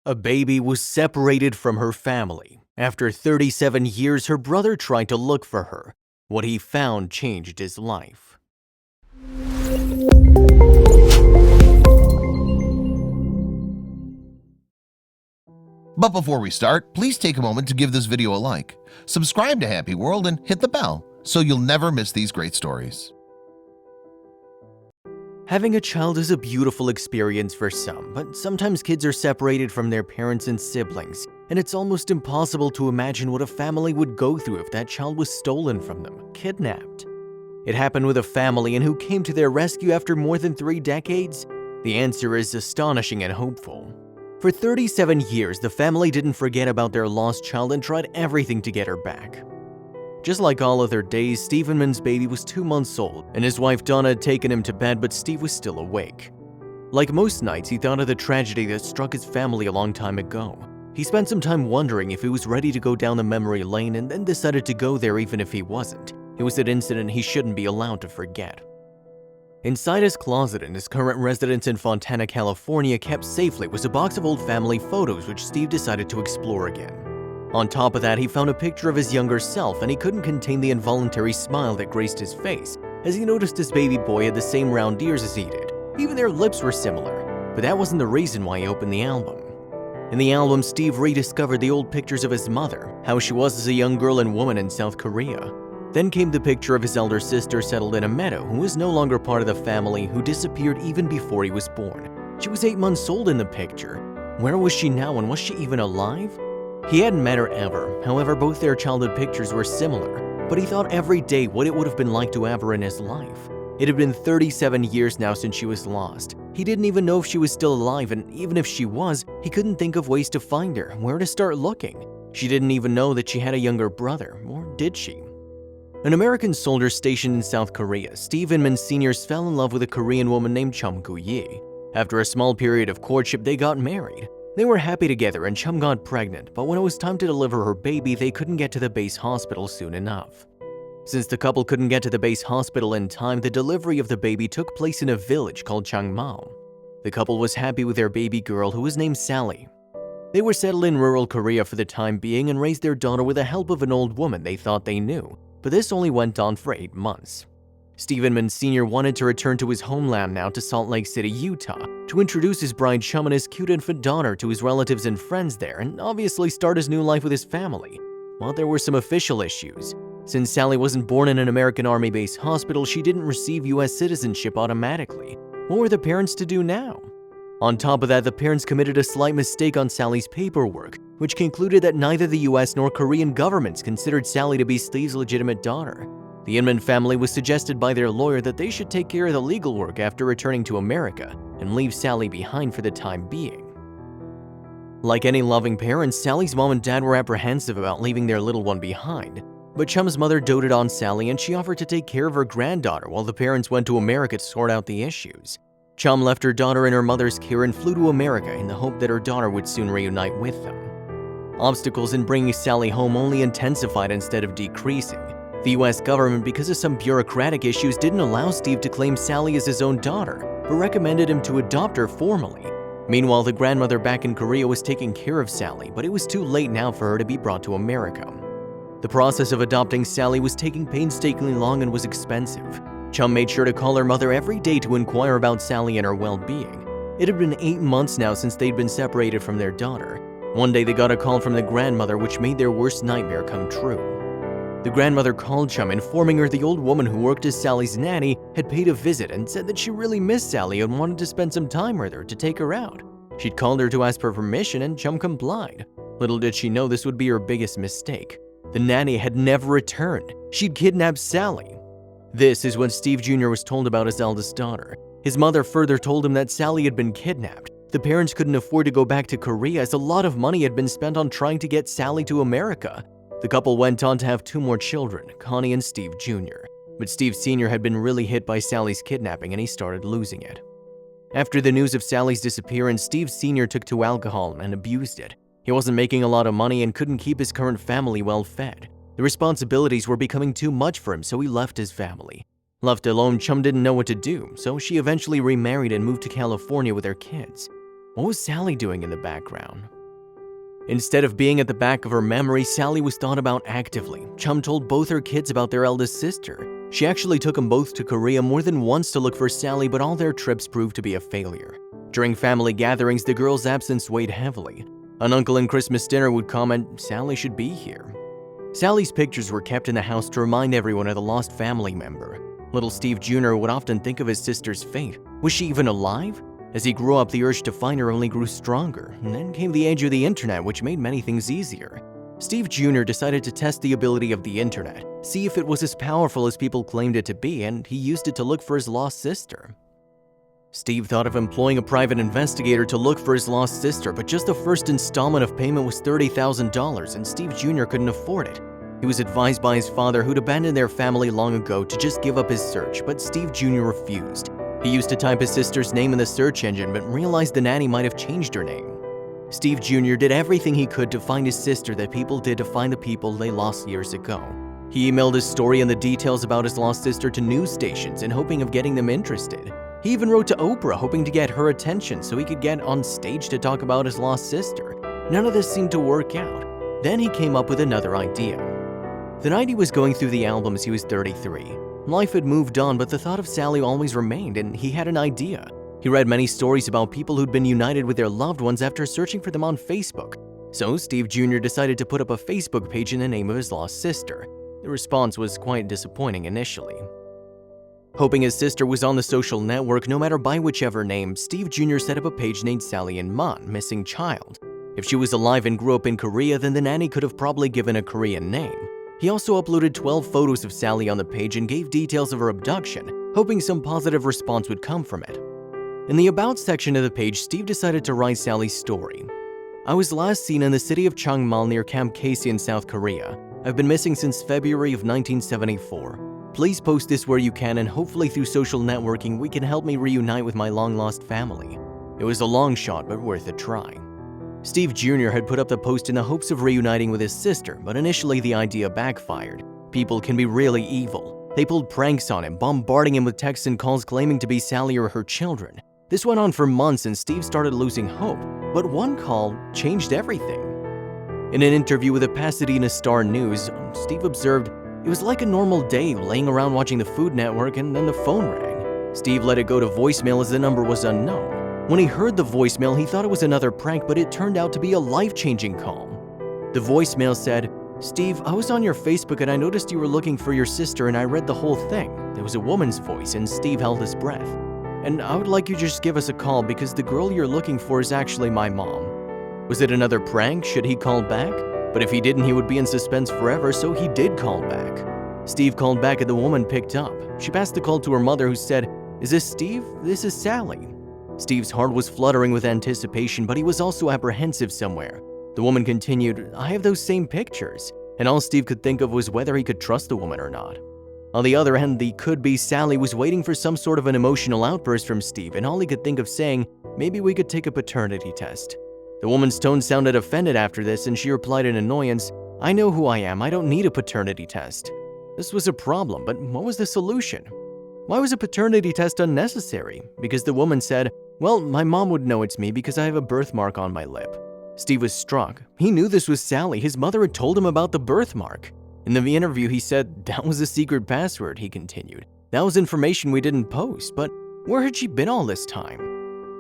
A baby was separated from her family. After 37 years, her brother tried to look for her. What he found changed his life. But before we start, please take a moment to give this video a like, subscribe to HappyWorld, and hit the bell so you'll never miss these great stories. Having a child is a beautiful experience for some, but sometimes kids are separated from their parents and siblings, and it's almost impossible to imagine what a family would go through if that child was stolen from them, kidnapped. It happened with a family, and who came to their rescue after more than 3 decades? The answer is astonishing and hopeful. For 37 years, the family didn't forget about their lost child and tried everything to get her back. Just like all other days, Steve Inman's baby was 2 months old, and his wife Donna had taken him to bed, but Steve was still awake. Like most nights, he thought of the tragedy that struck his family a long time ago. He spent some time wondering if he was ready to go down the memory lane, and then decided to go there even if he wasn't. It was an incident he shouldn't be allowed to forget. Inside his closet in his current residence in Fontana, California, kept safely was a box of old family photos which Steve decided to explore again. On top of that, he found a picture of his younger self, and he couldn't contain the involuntary smile that graced his face as he noticed his baby boy had the same round ears as he did. Even their lips were similar, but that wasn't the reason why he opened the album. In the album, Steve rediscovered the old pictures of his mother, how she was as a young girl and woman in South Korea. Then came the picture of his elder sister settled in a meadow, who was no longer part of the family, who disappeared even before he was born. She was 8 months old in the picture. Where was she now, and was she even alive? He hadn't met her ever. However, both their childhood pictures were similar, but he thought every day what it would have been like to have her in his life. It had been 37 years now since she was lost. He didn't even know if she was still alive, and even if she was, he couldn't think of ways to find her, where to start looking. She didn't even know that she had a younger brother, or did she? An American soldier stationed in South Korea, Steve Inman Sr. fell in love with a Korean woman named Chum Gu-yi. After a small period of courtship, they got married. They were happy together, and Chum got pregnant, but when it was time to deliver her baby, they couldn't get to the base hospital soon enough. Since the couple couldn't get to the base hospital in time, the delivery of the baby took place in a village called Changmao. The couple was happy with their baby girl, who was named Sally. They were settled in rural Korea for the time being and raised their daughter with the help of an old woman they thought they knew, but this only went on for 8 months. Steve Inman Sr. wanted to return to his homeland now, to Salt Lake City, Utah, to introduce his bride Chum and his cute infant daughter to his relatives and friends there, and obviously start his new life with his family. Well, there were some official issues. Since Sally wasn't born in an American Army base hospital, she didn't receive U.S. citizenship automatically. What were the parents to do now? On top of that, the parents committed a slight mistake on Sally's paperwork, which concluded that neither the U.S. nor Korean governments considered Sally to be Steve's legitimate daughter. The Inman family was suggested by their lawyer that they should take care of the legal work after returning to America and leave Sally behind for the time being. Like any loving parents, Sally's mom and dad were apprehensive about leaving their little one behind, but Chum's mother doted on Sally, and she offered to take care of her granddaughter while the parents went to America to sort out the issues. Chum left her daughter in her mother's care and flew to America in the hope that her daughter would soon reunite with them. Obstacles in bringing Sally home only intensified instead of decreasing. The US government, because of some bureaucratic issues, didn't allow Steve to claim Sally as his own daughter, but recommended him to adopt her formally. Meanwhile, the grandmother back in Korea was taking care of Sally, but it was too late now for her to be brought to America. The process of adopting Sally was taking painstakingly long and was expensive. Chum made sure to call her mother every day to inquire about Sally and her well-being. It had been 8 months now since they'd been separated from their daughter. One day they got a call from the grandmother, which made their worst nightmare come true. The grandmother called Chum, informing her the old woman who worked as Sally's nanny had paid a visit and said that she really missed Sally and wanted to spend some time with her to take her out. She'd called her to ask for permission, and Chum complied. Little did she know this would be her biggest mistake. The nanny had never returned. She'd kidnapped Sally. This is when Steve Jr. was told about his eldest daughter. His mother further told him that Sally had been kidnapped. The parents couldn't afford to go back to Korea as a lot of money had been spent on trying to get Sally to America. The couple went on to have 2 more children, Connie and Steve Jr. But Steve Sr. had been really hit by Sally's kidnapping, and he started losing it. After the news of Sally's disappearance, Steve Sr. took to alcohol and abused it. He wasn't making a lot of money and couldn't keep his current family well fed. The responsibilities were becoming too much for him, so he left his family. Left alone, Chum didn't know what to do, so she eventually remarried and moved to California with her kids. What was Sally doing in the background? Instead of being at the back of her memory, Sally was thought about actively. Chum told both her kids about their eldest sister. She actually took them both to Korea more than once to look for Sally, but all their trips proved to be a failure. During family gatherings, the girl's absence weighed heavily. An uncle in Christmas dinner would comment, "Sally should be here." Sally's pictures were kept in the house to remind everyone of the lost family member. Little Steve Jr. would often think of his sister's fate. Was she even alive? As he grew up, the urge to find her only grew stronger, and then came the age of the internet, which made many things easier. Steve Jr. decided to test the ability of the internet, see if it was as powerful as people claimed it to be, and he used it to look for his lost sister. Steve thought of employing a private investigator to look for his lost sister, but just the first installment of payment was $30,000, and Steve Jr. couldn't afford it. He was advised by his father, who'd abandoned their family long ago, to just give up his search, but Steve Jr. refused. He used to type his sister's name in the search engine, but realized the nanny might have changed her name. Steve Jr. did everything he could to find his sister that people did to find the people they lost years ago. He emailed his story and the details about his lost sister to news stations in hoping of getting them interested. He even wrote to Oprah, hoping to get her attention so he could get on stage to talk about his lost sister. None of this seemed to work out. Then he came up with another idea. The night he was going through the albums, he was 33. Life had moved on, but the thought of Sally always remained, and he had an idea. He read many stories about people who'd been united with their loved ones after searching for them on Facebook. So Steve Jr. decided to put up a Facebook page in the name of his lost sister. The response was quite disappointing initially. Hoping his sister was on the social network, no matter by whichever name, Steve Jr. set up a page named Sally and Mon, Missing Child. If she was alive and grew up in Korea, then the nanny could have probably given a Korean name. He also uploaded 12 photos of Sally on the page and gave details of her abduction, hoping some positive response would come from it. In the About section of the page, Steve decided to write Sally's story. "I was last seen in the city of Changmal near Camp Casey in South Korea. I've been missing since February of 1974. Please post this where you can, and hopefully through social networking we can help me reunite with my long-lost family." It was a long shot, but worth a try. Steve Jr. had put up the post in the hopes of reuniting with his sister, but initially the idea backfired. People can be really evil. They pulled pranks on him, bombarding him with texts and calls claiming to be Sally or her children. This went on for months and Steve started losing hope, but one call changed everything. In an interview with the Pasadena Star News, Steve observed, "It was like a normal day, laying around watching the Food Network, and then the phone rang. Steve let it go to voicemail as the number was unknown. When he heard the voicemail, he thought it was another prank, but it turned out to be a life-changing call. The voicemail said, 'Steve, I was on your Facebook and I noticed you were looking for your sister and I read the whole thing.' There was a woman's voice and Steve held his breath. 'And I would like you to just give us a call because the girl you're looking for is actually my mom.' Was it another prank? Should he call back? But if he didn't, he would be in suspense forever, so he did call back. Steve called back and the woman picked up. She passed the call to her mother, who said, 'Is this Steve? This is Sally.' Steve's heart was fluttering with anticipation, but he was also apprehensive somewhere. The woman continued, 'I have those same pictures.' And all Steve could think of was whether he could trust the woman or not. On the other hand, the could-be Sally was waiting for some sort of an emotional outburst from Steve, and all he could think of saying, 'Maybe we could take a paternity test.' The woman's tone sounded offended after this, and she replied in annoyance, 'I know who I am. I don't need a paternity test.' This was a problem, but what was the solution? Why was a paternity test unnecessary? Because the woman said, 'Well, my mom would know it's me because I have a birthmark on my lip.' Steve was struck. He knew this was Sally. His mother had told him about the birthmark. In the interview, he said, 'That was a secret password,' he continued. 'That was information we didn't post, but where had she been all this time?'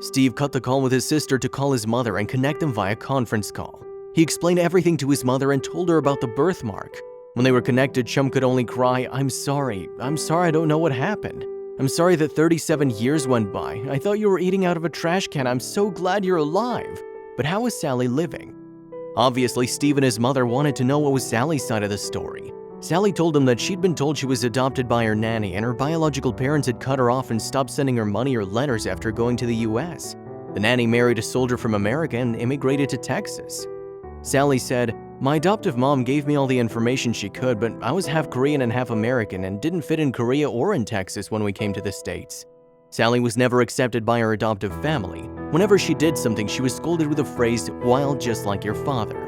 Steve cut the call with his sister to call his mother and connect them via conference call. He explained everything to his mother and told her about the birthmark. When they were connected, Chum could only cry, 'I'm sorry I don't know what happened. I'm sorry that 37 years went by. I thought you were eating out of a trash can. I'm so glad you're alive. But how is Sally living?' Obviously, Steve and his mother wanted to know what was Sally's side of the story. Sally told them that she'd been told she was adopted by her nanny and her biological parents had cut her off and stopped sending her money or letters after going to the US. The nanny married a soldier from America and immigrated to Texas. Sally said, 'My adoptive mom gave me all the information she could, but I was half Korean and half American and didn't fit in Korea or in Texas when we came to the States.' Sally was never accepted by her adoptive family. Whenever she did something, she was scolded with the phrase, 'Wild just like your father.'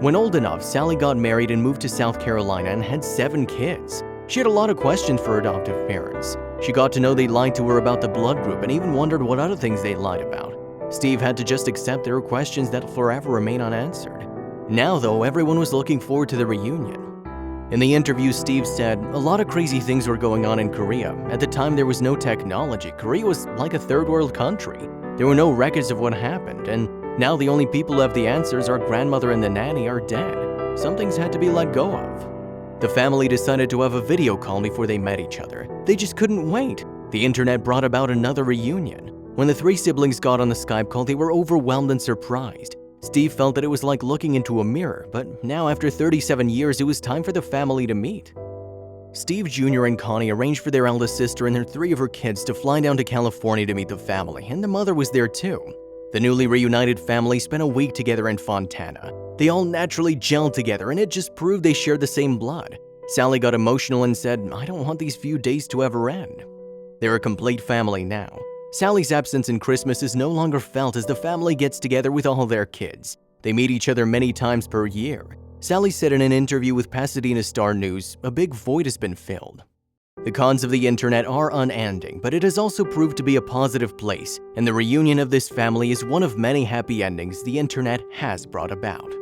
When old enough, Sally got married and moved to South Carolina and had 7 kids. She had a lot of questions for her adoptive parents. She got to know they lied to her about the blood group and even wondered what other things they lied about. Steve had to just accept there were questions that forever remain unanswered. Now, though, everyone was looking forward to the reunion. In the interview, Steve said, "A lot of crazy things were going on in Korea. At the time, there was no technology. Korea was like a third world country. There were no records of what happened, and now the only people who have the answers, our grandmother and the nanny, are dead. Some things had to be let go of." The family decided to have a video call before they met each other. They just couldn't wait. The internet brought about another reunion. When the three siblings got on the Skype call, they were overwhelmed and surprised. Steve felt that it was like looking into a mirror, but now after 37 years, it was time for the family to meet. Steve Jr. and Connie arranged for their eldest sister and their 3 of her kids to fly down to California to meet the family, and the mother was there too. The newly reunited family spent a week together in Fontana. They all naturally gelled together, and it just proved they shared the same blood. Sally got emotional and said, "I don't want these few days to ever end." They're a complete family now. Sally's absence in Christmas is no longer felt as the family gets together with all their kids. They meet each other many times per year. Sally said in an interview with Pasadena Star News, "A big void has been filled." The cons of the internet are unending, but it has also proved to be a positive place, and the reunion of this family is one of many happy endings the internet has brought about.